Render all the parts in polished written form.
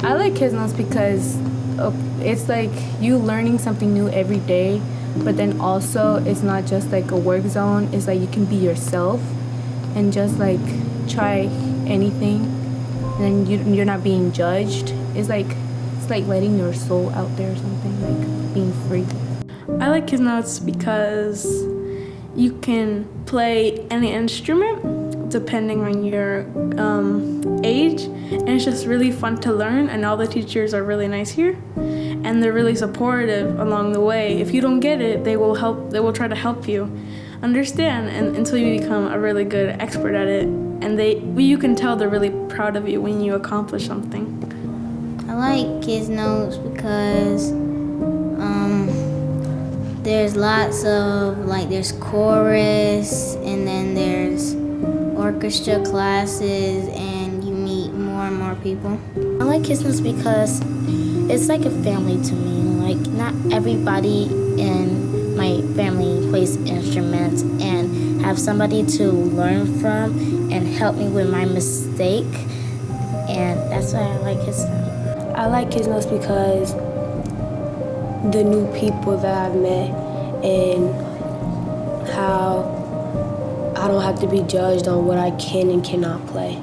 I like Kidznotes because it's like you learning something new every day, but then also it's not just like a work zone. It's like you can be yourself and just like try anything, and you're not being judged. It's like letting your soul out there or something, like being free. I like Kidznotes because you can play any instrument depending on your age, and it's just really fun to learn, and all the teachers are really nice here, and they're really supportive along the way. If you don't get it, they will try to help you understand and until you become a really good expert at it, and you can tell they're really proud of you when you accomplish something. I like Kidznotes because there's lots of, there's chorus, and then there's orchestra classes, and you meet more and more people. I like Kidznotes because it's like a family to me. Like, not everybody in my family plays instruments, and have somebody to learn from and help me with my mistake, and that's why I like Kidznotes. I like Kidznotes because the new people that I've met and how I don't have to be judged on what I can and cannot play.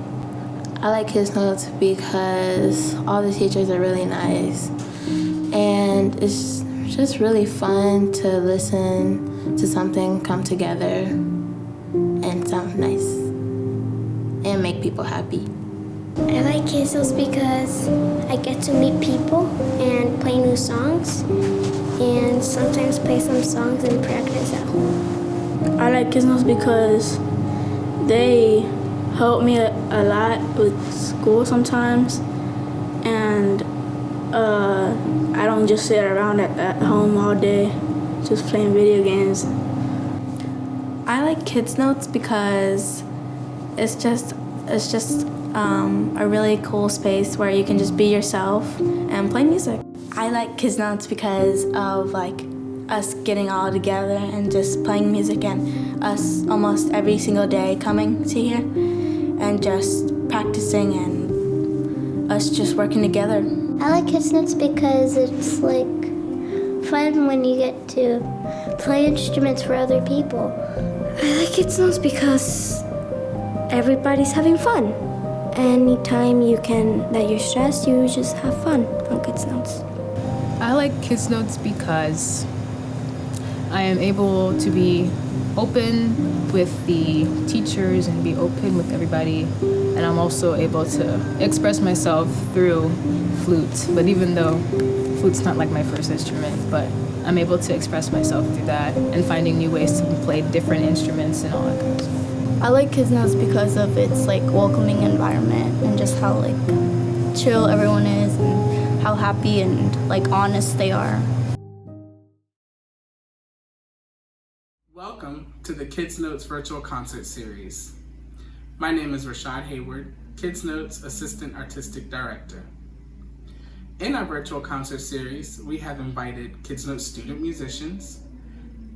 I like Kidznotes because all the teachers are really nice, and it's just really fun to listen to something come together and sound nice and make people happy. I like Kidznotes because I get to meet people and play new songs, and sometimes play some songs and practice at home. I like Kidznotes because they help me a lot with school sometimes, and I don't just sit around at home all day just playing video games. I like Kidznotes because it's just a really cool space where you can just be yourself and play music. I like Kidznotes because of us getting all together and just playing music, and us almost every single day coming to here and just practicing and us just working together. I like Kidznotes because it's like fun when you get to play instruments for other people. I like Kidznotes because everybody's having fun. Anytime that you're stressed, you just have fun on Kidznotes. I like Kidznotes because I am able to be open with the teachers and be open with everybody, and I'm also able to express myself through flute. But even though flute's not like my first instrument, but I'm able to express myself through that and finding new ways to play different instruments and all that kind of stuff. I like Kidznotes because of its welcoming environment and just how chill everyone is and how happy and honest they are. Welcome to the Kidznotes virtual concert series. My name is Rashad Hayward, Kidznotes Assistant Artistic Director. In our virtual concert series, we have invited Kidznotes student musicians,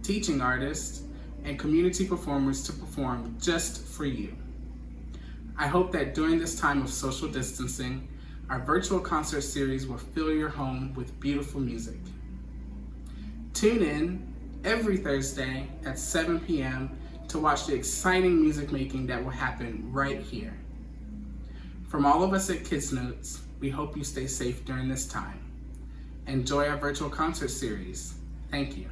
teaching artists, and community performers to perform just for you. I hope that during this time of social distancing, our virtual concert series will fill your home with beautiful music. Tune in every Thursday at 7 p.m. to watch the exciting music making that will happen right here. From all of us at Kidznotes, we hope you stay safe during this time. Enjoy our virtual concert series. Thank you.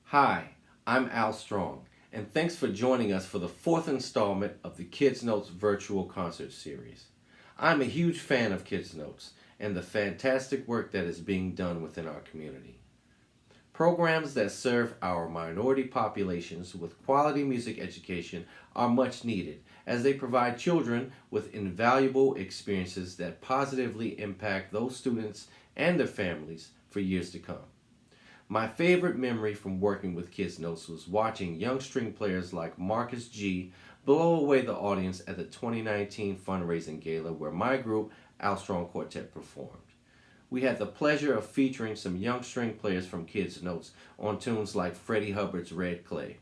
Hi, I'm Al Strong, and thanks for joining us for the fourth installment of the Kidznotes virtual concert series. I'm a huge fan of Kidznotes and the fantastic work that is being done within our community. Programs that serve our minority populations with quality music education are much needed, as they provide children with invaluable experiences that positively impact those students and their families for years to come. My favorite memory from working with Kidznotes was watching young string players like Marcus G. blow away the audience at the 2019 fundraising gala where my group, Al Strong Quartet, performed. We had the pleasure of featuring some young string players from Kidznotes on tunes like Freddie Hubbard's Red Clay.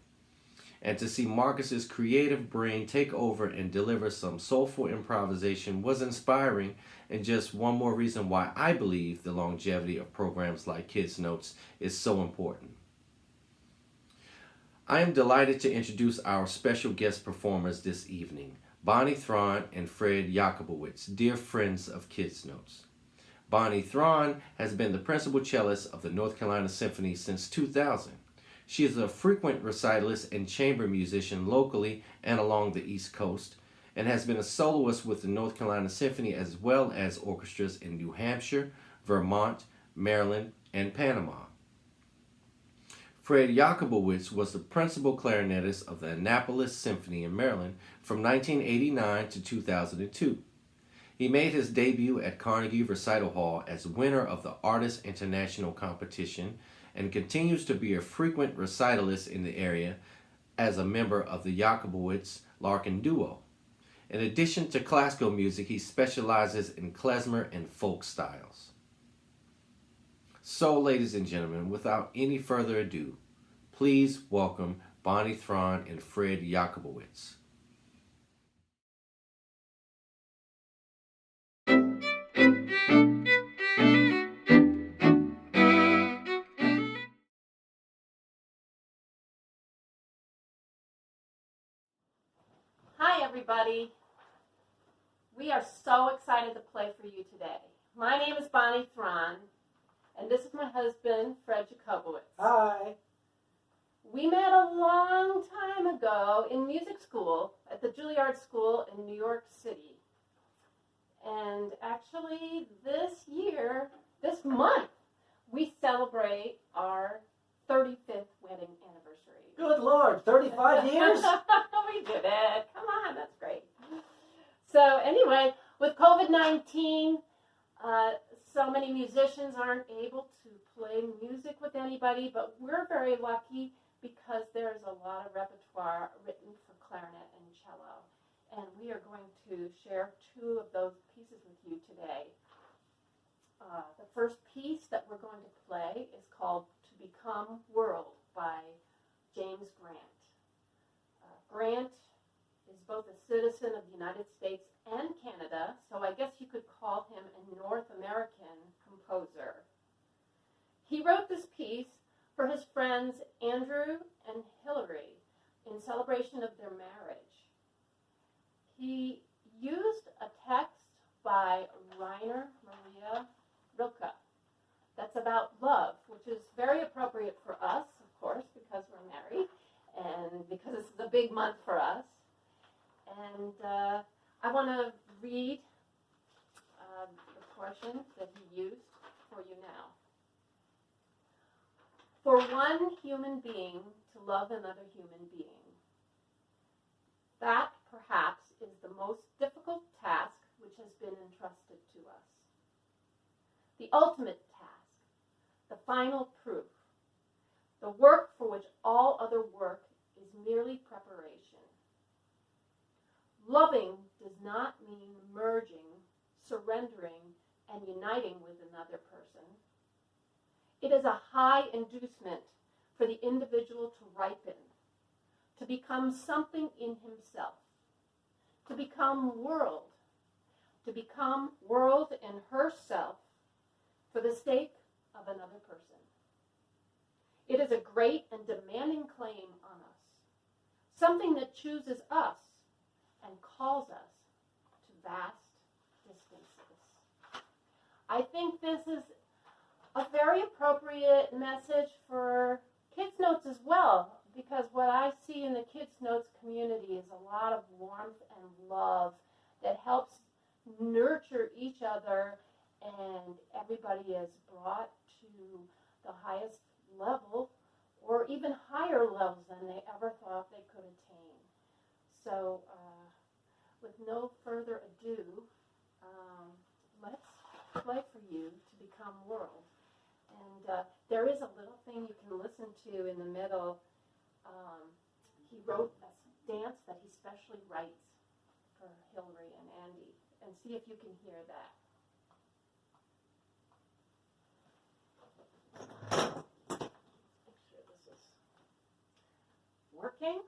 and to see Marcus's creative brain take over and deliver some soulful improvisation was inspiring, and just one more reason why I believe the longevity of programs like Kidznotes is so important. I am delighted to introduce our special guest performers this evening, Bonnie Thron and Fred Jakubowicz, dear friends of Kidznotes. Bonnie Thron has been the principal cellist of the North Carolina Symphony since 2000. She is a frequent recitalist and chamber musician locally and along the East Coast, and has been a soloist with the North Carolina Symphony as well as orchestras in New Hampshire, Vermont, Maryland, and Panama. Fred Jakubowicz was the principal clarinetist of the Annapolis Symphony in Maryland from 1989 to 2002. He made his debut at Carnegie Recital Hall as winner of the Artist International Competition and continues to be a frequent recitalist in the area as a member of the Jakubowicz-Larkin Duo. In addition to classical music, he specializes in klezmer and folk styles. So, ladies and gentlemen, without any further ado, please welcome Bonnie Thron and Fred Jakubowicz. Hi everybody. We are so excited to play for you today. My name is Bonnie Thron, and this is my husband, Fred Jakubowicz. Hi. We met a long time ago in music school at the Juilliard School in New York City. And actually this month, we celebrate our 35th wedding anniversary. Good Lord, 35 years? We did it. Come on, that's great. So anyway, with COVID-19, so many musicians aren't able to play music with anybody, but we're very lucky because there's a lot of repertoire written for clarinet and cello. And we are going to share two of those pieces with you today. The first piece that we're going to play is called To Become World by James Grant. Grant is both a citizen of the United States and Canada, so I guess you could call him a North American composer. He wrote this piece for his friends Andrew and Hillary in celebration of their marriage. He used a text by Rainer Maria Rilke that's about love, which is very appropriate for us, of course, because we're married and because this is a big month for us. And I want to read the portion that he used for you now. For one human being to love another human being, that perhaps is the most difficult task which has been entrusted to us. The ultimate task, the final proof, the work for which all other work is merely preparation. Loving does not mean merging, surrendering, and uniting with another person. It is a high inducement for the individual to ripen, to become something in himself, to become world in herself for the sake of another person. It is a great and demanding claim on us, something that chooses us and calls us to vast distances. I think this is a very appropriate message for Kidznotes as well, because what I see in the Kidznotes community is a lot of warmth and love that helps nurture each other, and everybody is brought to the highest level or even higher levels than they ever thought they could attain. So with no further ado, let's play for you To Become World. And there is a little thing you can listen to in the middle. He wrote a dance that he specially writes for Hillary and Andy. And see if you can hear that. Make sure this is working.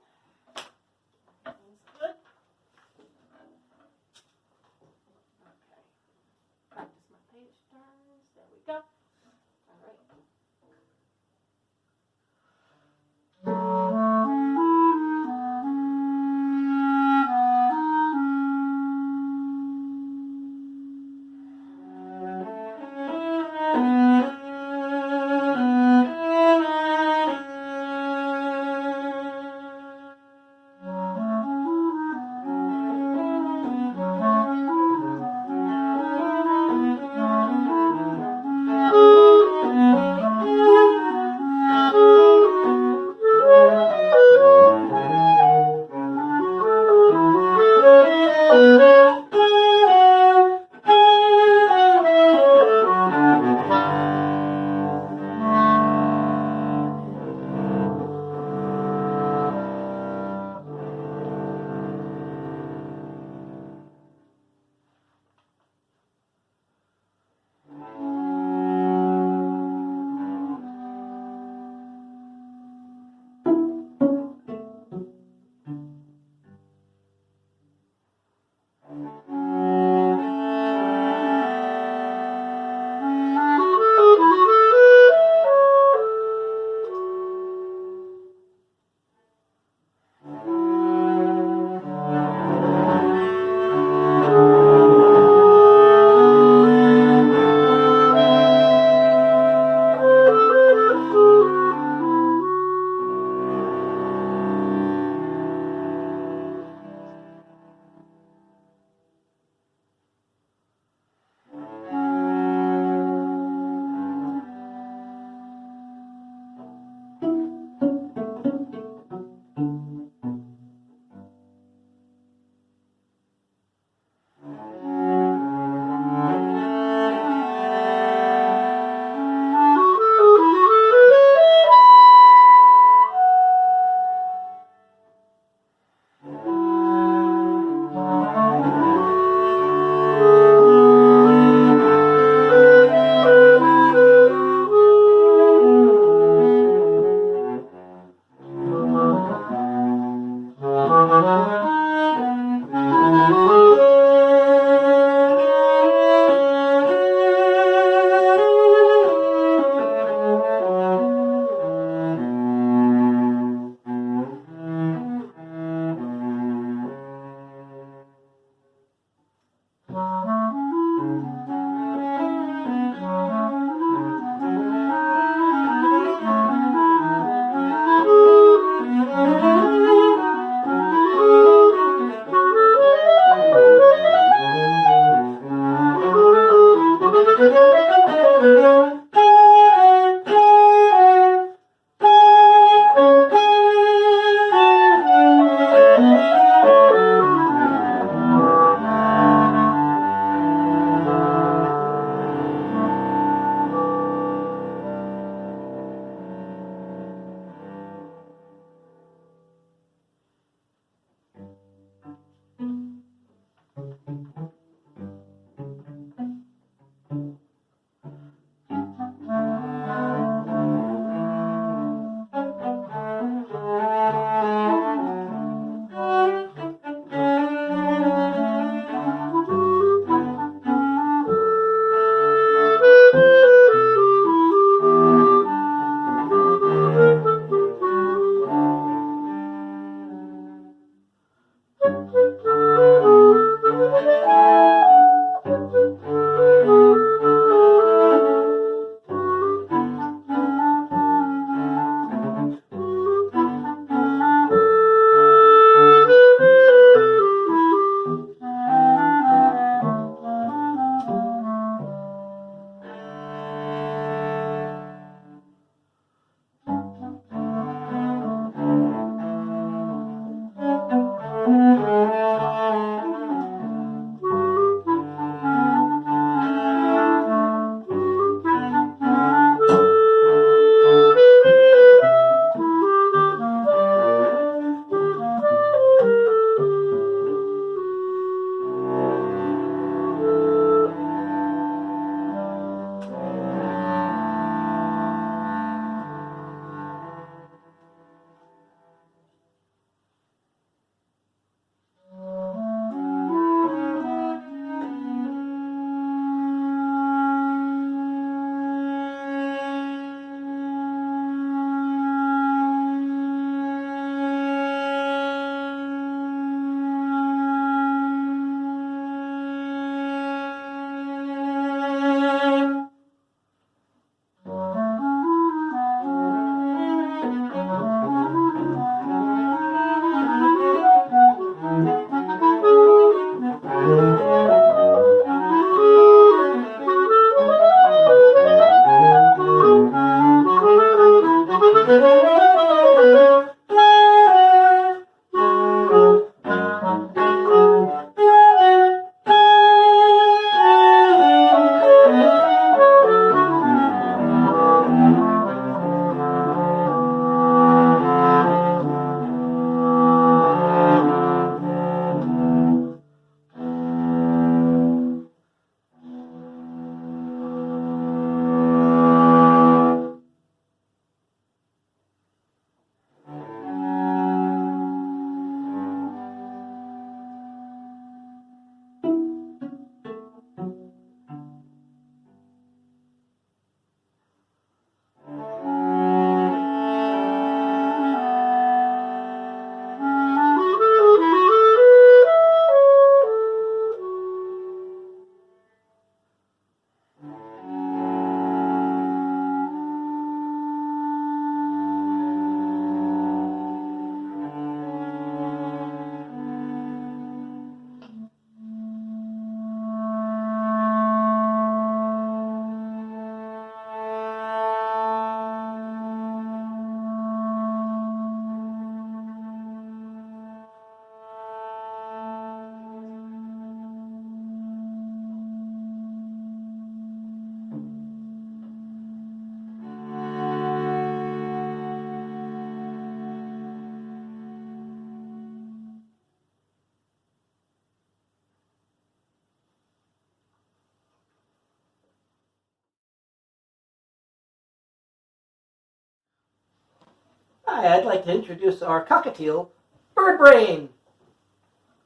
Hi, I'd like to introduce our cockatiel, Birdbrain.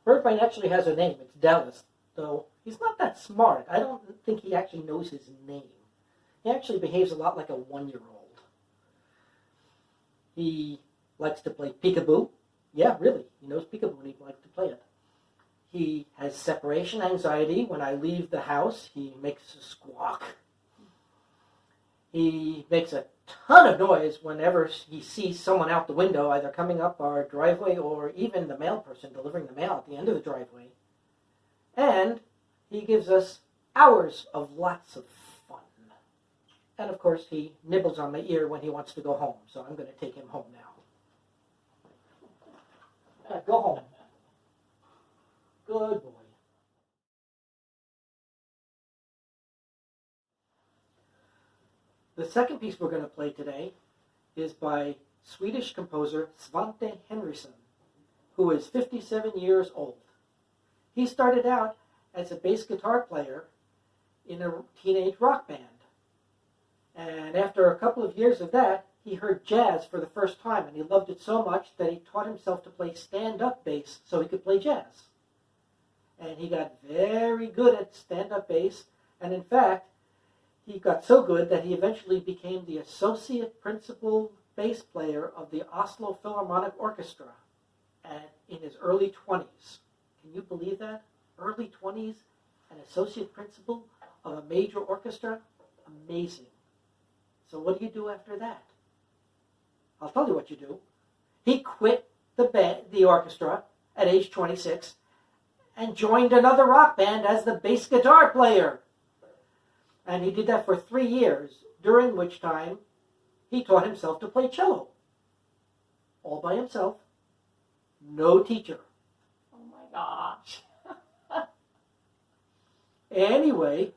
Birdbrain actually has a name. It's Dallas, though he's not that smart. I don't think he actually knows his name. He actually behaves a lot like a 1-year-old. He likes to play peekaboo. Yeah, really. He knows peekaboo and he likes to play it. He has separation anxiety. When I leave the house, he makes a squawk. He makes a ton of noise whenever he sees someone out the window, either coming up our driveway or even the mail person delivering the mail at the end of the driveway. And he gives us hours of lots of fun. And of course, he nibbles on my ear when he wants to go home, so I'm going to take him home now. Go home. Good boy. The second piece we're going to play today is by Swedish composer Svante Henrysson, who is 57 years old. He started out as a bass guitar player in a teenage rock band. And after a couple of years of that, he heard jazz for the first time, and he loved it so much that he taught himself to play stand-up bass so he could play jazz. And he got very good at stand-up bass, and in fact, he got so good that he eventually became the associate principal bass player of the Oslo Philharmonic Orchestra in his early 20s. Can you believe that? Early 20s, an associate principal of a major orchestra? Amazing. So what do you do after that? I'll tell you what you do. He quit the orchestra at age 26 and joined another rock band as the bass guitar player. And he did that for 3 years, during which time he taught himself to play cello. All by himself. No teacher. Oh my gosh. Anyway,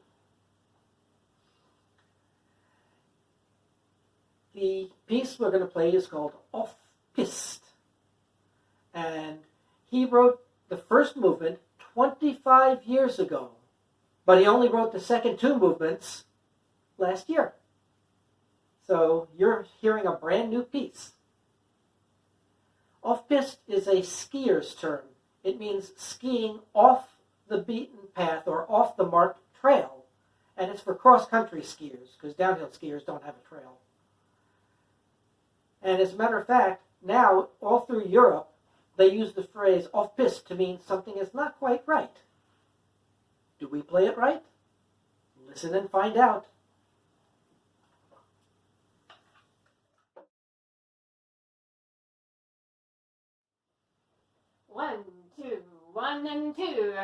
the piece we're going to play is called Off Piste. And he wrote the first movement 25 years ago. But he only wrote the second 2 movements last year. So you're hearing a brand new piece. Off-piste is a skier's term. It means skiing off the beaten path or off the marked trail. And it's for cross-country skiers, because downhill skiers don't have a trail. And as a matter of fact, now, all through Europe, they use the phrase off-piste to mean something is not quite right. Do we play it right? Listen and find out. One, two, 1 and 2.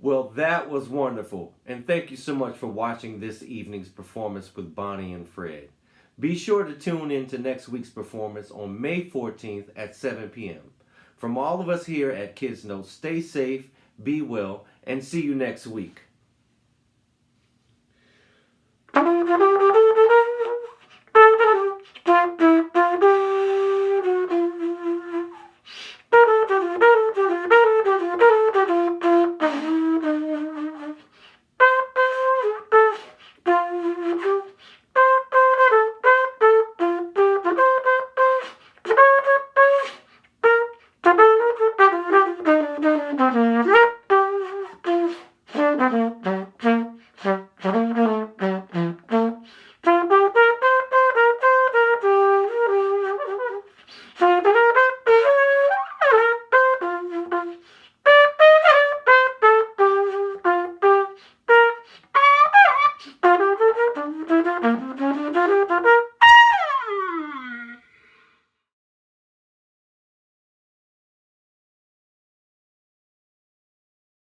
Well, that was wonderful, and thank you so much for watching this evening's performance with Bonnie and Fred. Be sure to tune in to next week's performance on May 14th at 7 p.m. From all of us here at Kidznotes, stay safe, be well, and see you next week.